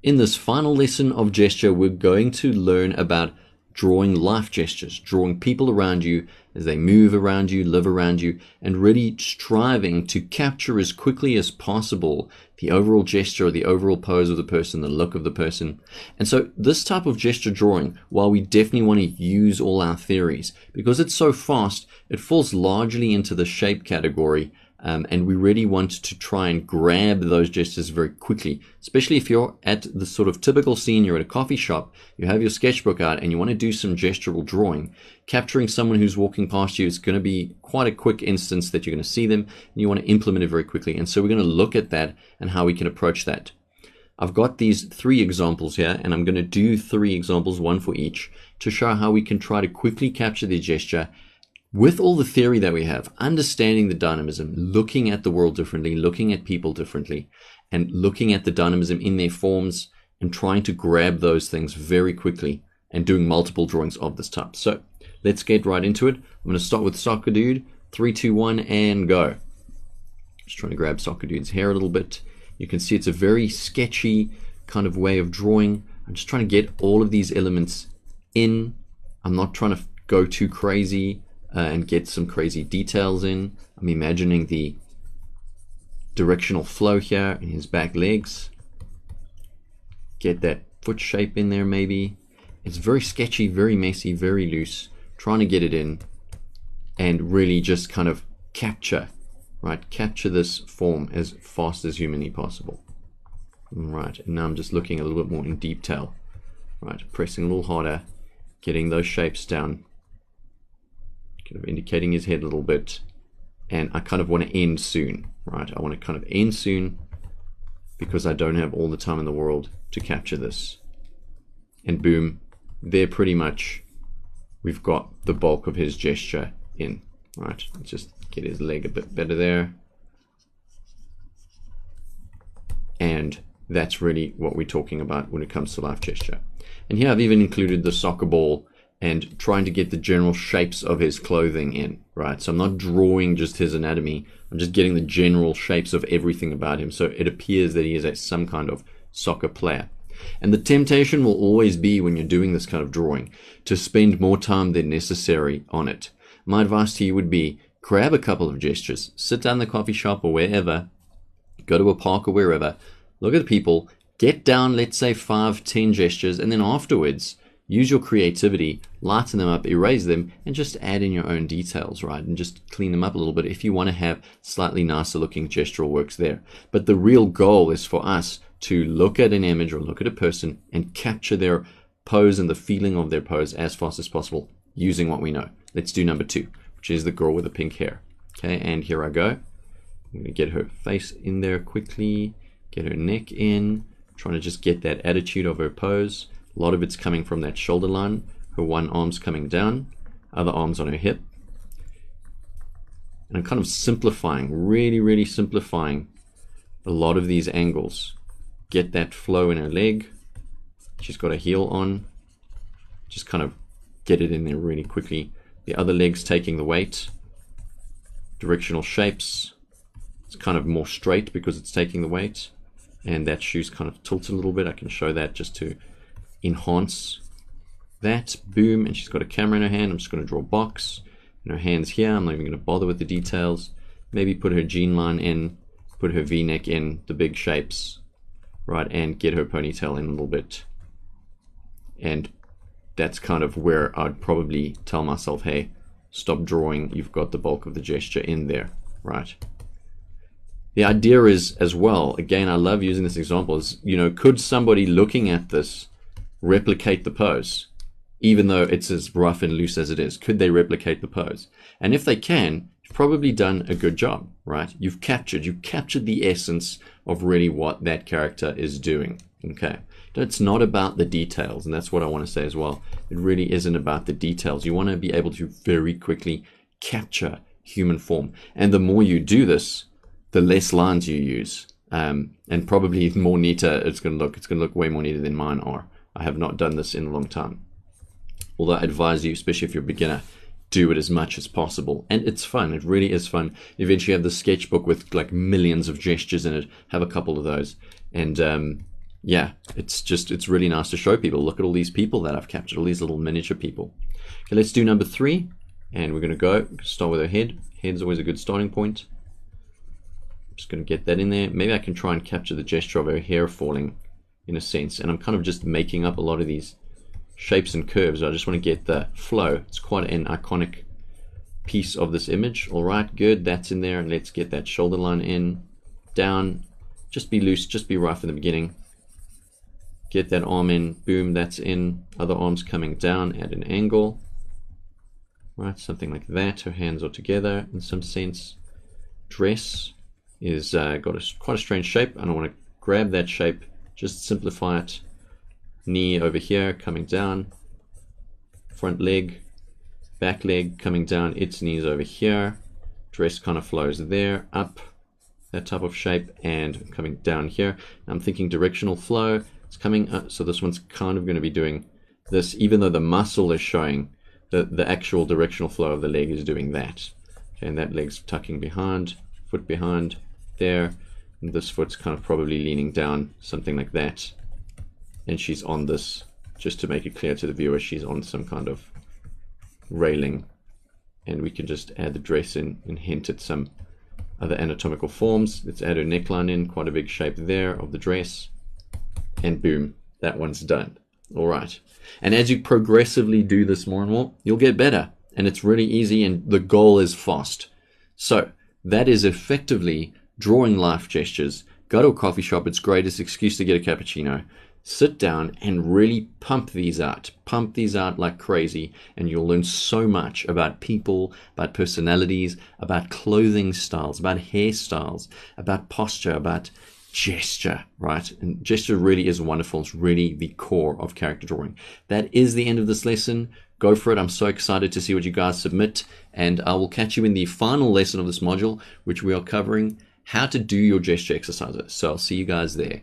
In this final lesson of gesture, we're going to learn about drawing life gestures, drawing people around you as they move around you, live around you, and really striving to capture as quickly as possible the overall gesture or the overall pose of the person, the look of the person. And so this type of gesture drawing, while we definitely want to use all our theories, because it's so fast, it falls largely into the shape category. And we really want to try and grab those gestures very quickly, especially if you're at the sort of typical scene, you're at a coffee shop, you have your sketchbook out and you want to do some gestural drawing. Capturing someone who's walking past you is going to be quite a quick instance that you're going to see them, and you want to implement it very quickly. And so we're going to look at that and how we can approach that. I've got these 3 examples here, and I'm going to do 3 examples, one for each, to show how we can try to quickly capture the gesture with all the theory that we have, understanding the dynamism, looking at the world differently, looking at people differently, and looking at the dynamism in their forms and trying to grab those things very quickly and doing multiple drawings of this type. So let's get right into it. I'm going to start with Soccer Dude. 3, 2, 1, and go. Just trying to grab Soccer Dude's hair a little bit. You can see it's a very sketchy kind of way of drawing. I'm just trying to get all of these elements in. I'm not trying to go too crazy and get some crazy details in. I'm imagining the directional flow here in his back legs. Get that foot shape in there maybe. It's very sketchy, very messy, very loose. Trying to get it in and really just kind of capture, right? Capture this form as fast as humanly possible. Right, and now I'm just looking a little bit more in detail. Right, pressing a little harder, getting those shapes down. Kind of indicating his head a little bit, and I kind of want to end soon, right? I want to kind of end soon because I don't have all the time in the world to capture this. And boom, there pretty much we've got the bulk of his gesture in, right? Let's just get his leg a bit better there. And that's really what we're talking about when it comes to life gesture. And here I've even included the soccer ball and trying to get the general shapes of his clothing in, right? So I'm not drawing just his anatomy, I'm just getting the general shapes of everything about him, so it appears that he is some kind of soccer player. And the temptation will always be, when you're doing this kind of drawing, to spend more time than necessary on it. My advice to you would be, grab a couple of gestures, sit down in the coffee shop or wherever, go to a park or wherever, look at the people, get down, let's say 5, 10 gestures, and then afterwards, use your creativity, lighten them up, erase them, and just add in your own details, right? And just clean them up a little bit if you want to have slightly nicer looking gestural works there. But the real goal is for us to look at an image or look at a person and capture their pose and the feeling of their pose as fast as possible using what we know. Let's do number 2, which is the girl with the pink hair. Okay, and here I go. I'm going to get her face in there quickly, get her neck in, trying to just get that attitude of her pose. A lot of it's coming from that shoulder line. Her one arm's coming down, other arm's on her hip. And I'm kind of simplifying, really simplifying a lot of these angles. Get that flow in her leg. She's got a heel on. Just kind of get it in there really quickly. The other leg's taking the weight. Directional shapes. It's kind of more straight because it's taking the weight. And that shoe's kind of tilted a little bit. I can show that just to enhance that. Boom, and she's got a camera in her hand. I'm just going to draw a box and her hands here. I'm not even going to bother with the details. Maybe put her jean line in, put her v-neck in, the big shapes, right, and get her ponytail in a little bit. And that's kind of where I'd probably tell myself, hey, stop drawing, you've got the bulk of the gesture in there, right? The idea is as well, again, I love using this example, is, you know, could somebody looking at this replicate the pose? Even though it's as rough and loose as it is, could they replicate the pose? And if they can, you've probably done a good job, right? You've captured the essence of really what that character is doing, okay? It's not about the details, and that's what I want to say as well. It really isn't about the details. You want to be able to very quickly capture human form. And the more you do this, the less lines you use, and probably more neater it's going to look. It's going to look way more neater than mine are. I have not done this in a long time. Although I advise you, especially if you're a beginner, do it as much as possible. And it's fun. It really is fun. Eventually you have the sketchbook with like millions of gestures in it. Have a couple of those. And yeah, it's really nice to show people. Look at all these people that I've captured, all these little miniature people. Okay, let's do number 3, and we're going to start with her head. Head's always a good starting point. I'm just going to get that in there. Maybe I can try and capture the gesture of her hair falling in a sense, and I'm kind of just making up a lot of these shapes and curves. I just want to get the flow. It's quite an iconic piece of this image. All right, good, that's in there. And let's get that shoulder line in, down. Just be loose, just be rough in the beginning. Get that arm in, boom, that's in. Other arms coming down at an angle. Right, something like that. Her hands are together in some sense. Dress is got quite a strange shape. I don't want to grab that shape, just simplify it. Knee over here coming down, front leg, back leg coming down, its knees over here. Dress kind of flows there, up, that type of shape, and coming down here. I'm thinking directional flow. It's coming up, so this one's kind of going to be doing this, even though the muscle is showing, the actual directional flow of the leg is doing that. Okay, and that leg's tucking behind, foot behind, there, and this foot's kind of probably leaning down, something like that. And she's on this, just to make it clear to the viewer, she's on some kind of railing, and we can just add the dress in and hint at some other anatomical forms. Let's add her neckline in, quite a big shape there of the dress, and boom, that one's done. All right, and as you progressively do this more and more, you'll get better, and it's really easy, and the goal is fast. So that is effectively drawing life gestures. Go to a coffee shop, it's greatest excuse to get a cappuccino. Sit down and really pump these out like crazy, and you'll learn so much about people, about personalities, about clothing styles, about hairstyles, about posture, about gesture, right? And gesture really is wonderful. It's really the core of character drawing. That is the end of this lesson. Go for it. I'm so excited to see what you guys submit, and I will catch you in the final lesson of this module, which we are covering how to do your gesture exercises. So I'll see you guys there.